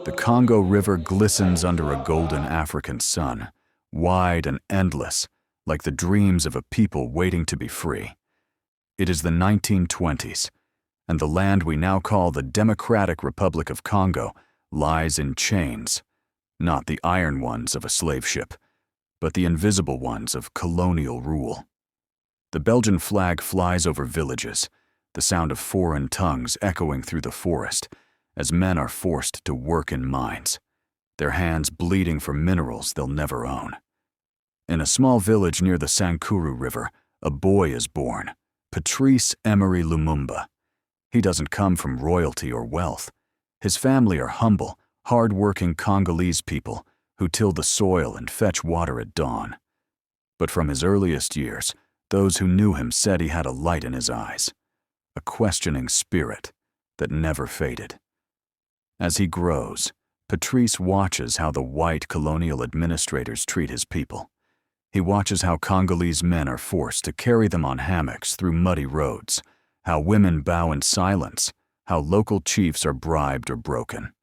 The Congo River glistens under a golden African sun, wide and endless, like the dreams of a people waiting to be free. It is the 1920s, and the land we now call the Democratic Republic of Congo lies in chains, not the iron ones of a slave ship, but the invisible ones of colonial rule. The Belgian flag flies over villages, the sound of foreign tongues echoing through the forest, as men are forced to work in mines, their hands bleeding for minerals they'll never own. In a small village near the Sankuru River, a boy is born, Patrice Lumumba. He doesn't come from royalty or wealth. His family are humble, hard-working Congolese people who till the soil and fetch water at dawn. But from his earliest years, those who knew him said he had a light in his eyes, a questioning spirit that never faded. As he grows, Patrice watches how the white colonial administrators treat his people. He watches how Congolese men are forced to carry them on hammocks through muddy roads, how women bow in silence, how local chiefs are bribed or broken.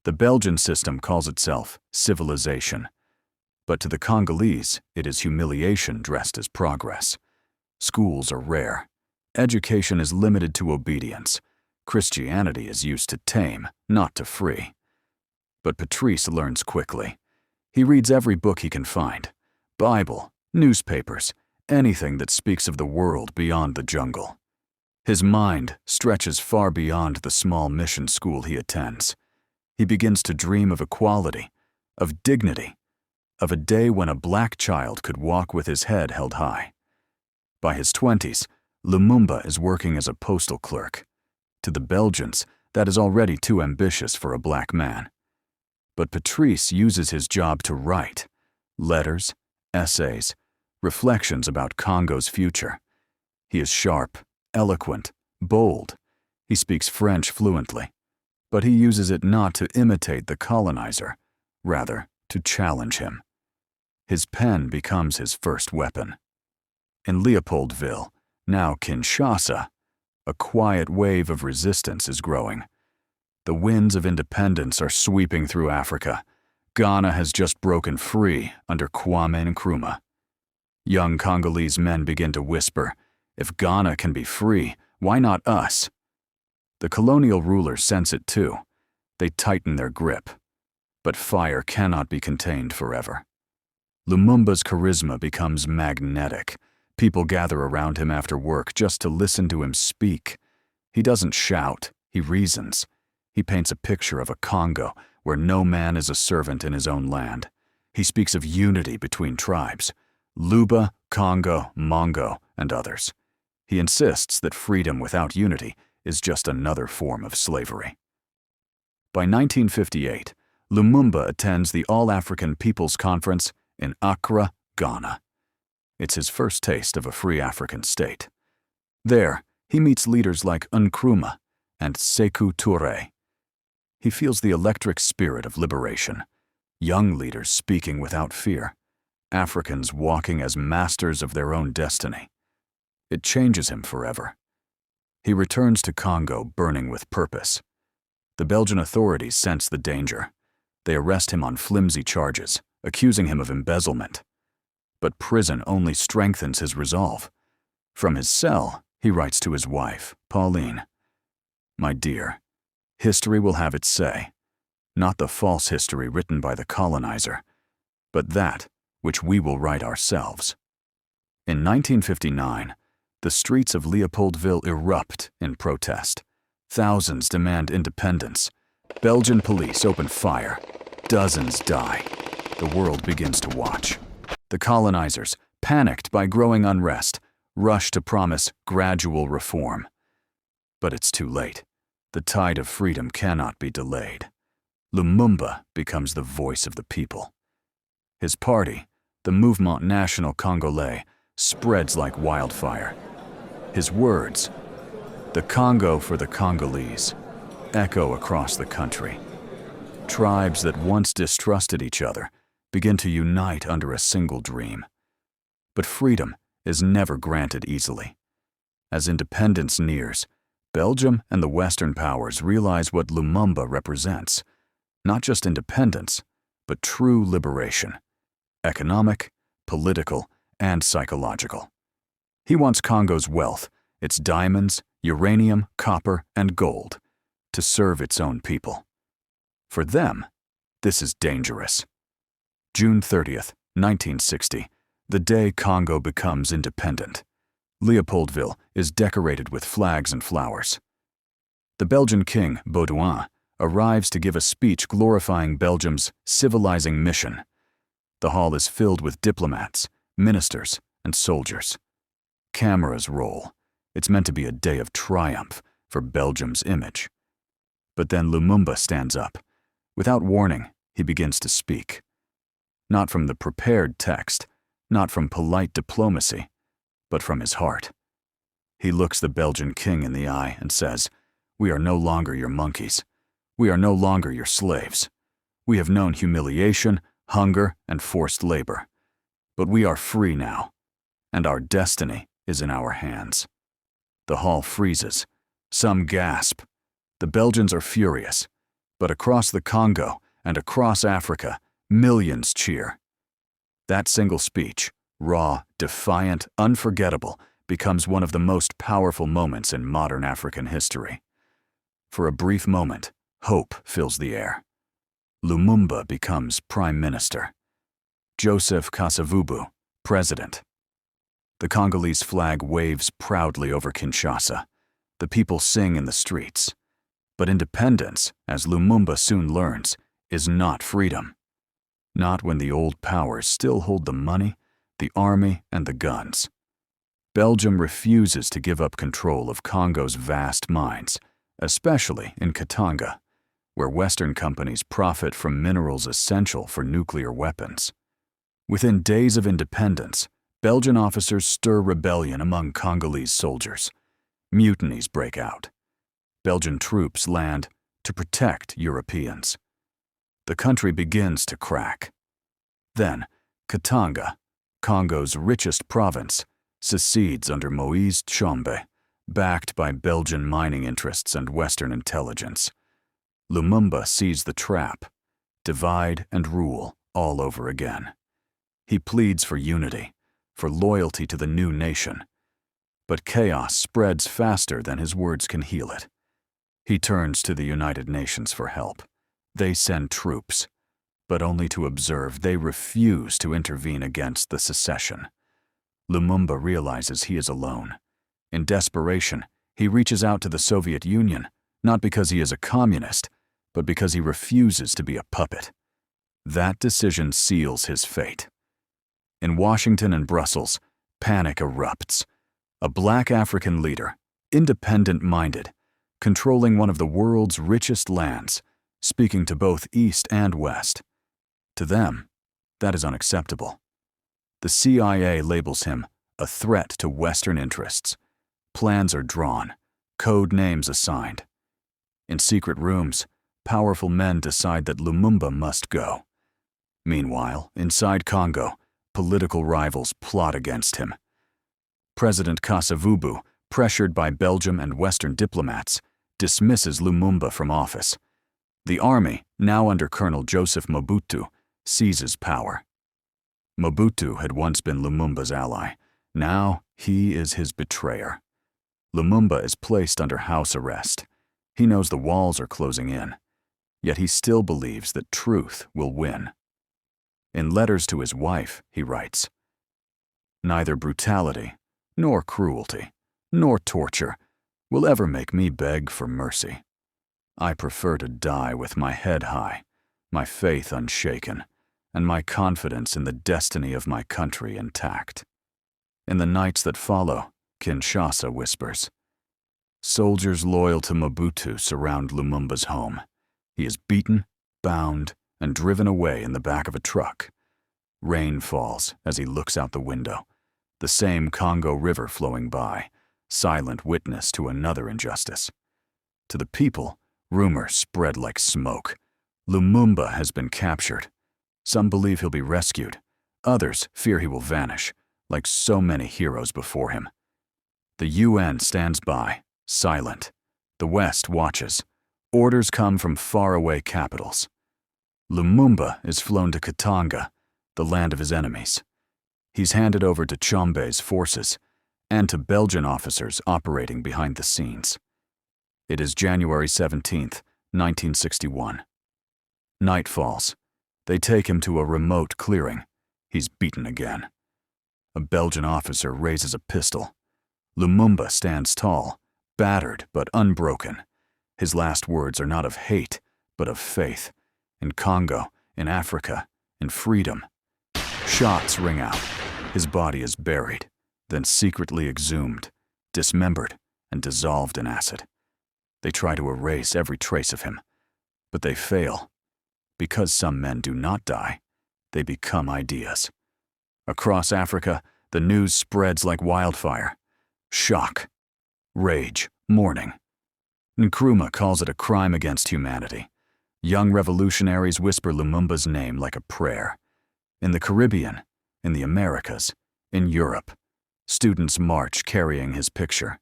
The Belgian system calls itself civilization, but to the Congolese, it is humiliation dressed as progress. Schools are rare. Education is limited to obedience. Christianity is used to tame, not to free. But Patrice learns quickly. He reads every book he can find, Bible, newspapers, anything that speaks of the world beyond the jungle. His mind stretches far beyond the small mission school he attends. He begins to dream of equality, of dignity, of a day when a black child could walk with his head held high. By his 20s, Lumumba is working as a postal clerk. To the Belgians, that is already too ambitious for a black man. But Patrice uses his job to write letters, essays, reflections about Congo's future. He is sharp, eloquent, bold. He speaks French fluently, but he uses it not to imitate the colonizer, rather to challenge him. His pen becomes his first weapon. In Leopoldville, now Kinshasa, a quiet wave of resistance is growing. The winds of independence are sweeping through Africa. Ghana has just broken free under Kwame Nkrumah. Young Congolese men begin to whisper, if Ghana can be free, why not us? The colonial rulers sense it too. They tighten their grip. But fire cannot be contained forever. Lumumba's charisma becomes magnetic. People gather around him after work just to listen to him speak. He doesn't shout, he reasons. He paints a picture of a Congo where no man is a servant in his own land. He speaks of unity between tribes, Luba, Congo, Mongo, and others. He insists that freedom without unity is just another form of slavery. By 1958, Lumumba attends the All-African People's Conference in Accra, Ghana. It's his first taste of a free African state. There, he meets leaders like Nkrumah and Sékou Touré. He feels the electric spirit of liberation, young leaders speaking without fear, Africans walking as masters of their own destiny. It changes him forever. He returns to Congo burning with purpose. The Belgian authorities sense the danger. They arrest him on flimsy charges, accusing him of embezzlement. But prison only strengthens his resolve. From his cell, he writes to his wife, Pauline, "My dear, history will have its say, not the false history written by the colonizer, but that which we will write ourselves." In 1959, the streets of Leopoldville erupt in protest. Thousands demand independence. Belgian police open fire. Dozens die. The world begins to watch. The colonizers, panicked by growing unrest, rush to promise gradual reform. But it's too late. The tide of freedom cannot be delayed. Lumumba becomes the voice of the people. His party, the Mouvement National Congolais, spreads like wildfire. His words, "The Congo for the Congolese," echo across the country. Tribes that once distrusted each other begin to unite under a single dream. But freedom is never granted easily. As independence nears, Belgium and the Western powers realize what Lumumba represents: not just independence, but true liberation, economic, political, and psychological. He wants Congo's wealth, its diamonds, uranium, copper, and gold, to serve its own people. For them, this is dangerous. June 30th, 1960, the day Congo becomes independent. Leopoldville is decorated with flags and flowers. The Belgian king, Baudouin, arrives to give a speech glorifying Belgium's civilizing mission. The hall is filled with diplomats, ministers, and soldiers. Cameras roll. It's meant to be a day of triumph for Belgium's image. But then Lumumba stands up. Without warning, he begins to speak. Not from the prepared text, not from polite diplomacy, but from his heart. He looks the Belgian king in the eye and says, "We are no longer your monkeys. We are no longer your slaves. We have known humiliation, hunger, and forced labor. But we are free now, and our destiny is in our hands." The hall freezes. Some gasp. The Belgians are furious. But across the Congo and across Africa, millions cheer. That single speech, raw, defiant, unforgettable, becomes one of the most powerful moments in modern African history. For a brief moment, hope fills the air. Lumumba becomes prime minister. Joseph Kasavubu, president. The Congolese flag waves proudly over Kinshasa. The people sing in the streets. But independence, as Lumumba soon learns, is not freedom. Not when the old powers still hold the money, the army, and the guns. Belgium refuses to give up control of Congo's vast mines, especially in Katanga, where Western companies profit from minerals essential for nuclear weapons. Within days of independence, Belgian officers stir rebellion among Congolese soldiers. Mutinies break out. Belgian troops land to protect Europeans. The country begins to crack. Then, Katanga, Congo's richest province, secedes under Moise Tshombe, backed by Belgian mining interests and Western intelligence. Lumumba sees the trap: divide and rule all over again. He pleads for unity, for loyalty to the new nation. But chaos spreads faster than his words can heal it. He turns to the United Nations for help. They send troops, but only to observe. They refuse to intervene against the secession. Lumumba realizes he is alone. In desperation, he reaches out to the Soviet Union, not because he is a communist, but because he refuses to be a puppet. That decision seals his fate. In Washington and Brussels, panic erupts. A black African leader, independent-minded, controlling one of the world's richest lands, speaking to both East and West. To them, that is unacceptable. The CIA labels him a threat to Western interests. Plans are drawn, code names assigned. In secret rooms, powerful men decide that Lumumba must go. Meanwhile, inside Congo, political rivals plot against him. President Kasavubu, pressured by Belgium and Western diplomats, dismisses Lumumba from office. The army, now under Colonel Joseph Mobutu, seizes power. Mobutu had once been Lumumba's ally. Now he is his betrayer. Lumumba is placed under house arrest. He knows the walls are closing in, yet he still believes that truth will win. In letters to his wife, he writes, "Neither brutality, nor cruelty, nor torture will ever make me beg for mercy. I prefer to die with my head high, my faith unshaken, and my confidence in the destiny of my country intact." In the nights that follow, Kinshasa whispers. Soldiers loyal to Mobutu surround Lumumba's home. He is beaten, bound, and driven away in the back of a truck. Rain falls as he looks out the window, the same Congo River flowing by, silent witness to another injustice. To the people, rumors spread like smoke. Lumumba has been captured. Some believe he'll be rescued. Others fear he will vanish, like so many heroes before him. The UN stands by, silent. The West watches. Orders come from faraway capitals. Lumumba is flown to Katanga, the land of his enemies. He's handed over to Tshombe's forces and to Belgian officers operating behind the scenes. It is January 17th, 1961. Night falls. They take him to a remote clearing. He's beaten again. A Belgian officer raises a pistol. Lumumba stands tall, battered but unbroken. His last words are not of hate, but of faith. In Congo, in Africa, in freedom. Shots ring out. His body is buried, then secretly exhumed, dismembered, and dissolved in acid. They try to erase every trace of him, but they fail. Because some men do not die, they become ideas. Across Africa, the news spreads like wildfire. Shock, rage, mourning. Nkrumah calls it a crime against humanity. Young revolutionaries whisper Lumumba's name like a prayer. In the Caribbean, in the Americas, in Europe, students march carrying his picture.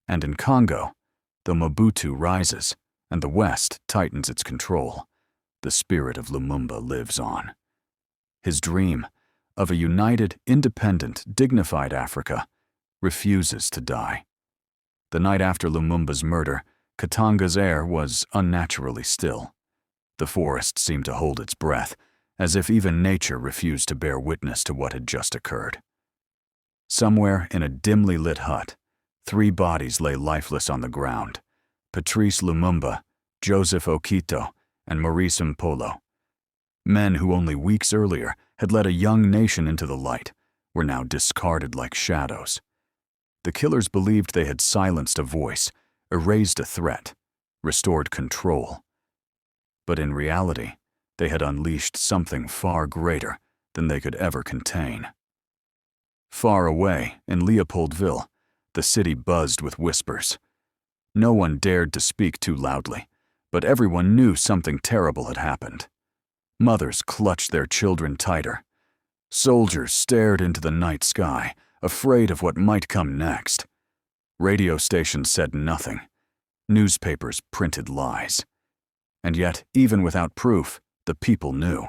And in Congo, though Mobutu rises and the West tightens its control, the spirit of Lumumba lives on. His dream of a united, independent, dignified Africa refuses to die. The night after Lumumba's murder, Katanga's air was unnaturally still. The forest seemed to hold its breath, as if even nature refused to bear witness to what had just occurred. Somewhere in a dimly lit hut, 3 bodies lay lifeless on the ground: Patrice Lumumba, Joseph Okito, and Maurice Mpolo. Men who only weeks earlier had led a young nation into the light were now discarded like shadows. The killers believed they had silenced a voice, erased a threat, restored control. But in reality, they had unleashed something far greater than they could ever contain. Far away, in Leopoldville, the city buzzed with whispers. No one dared to speak too loudly, but everyone knew something terrible had happened. Mothers clutched their children tighter. Soldiers stared into the night sky, afraid of what might come next. Radio stations said nothing. Newspapers printed lies. And yet, even without proof, the people knew.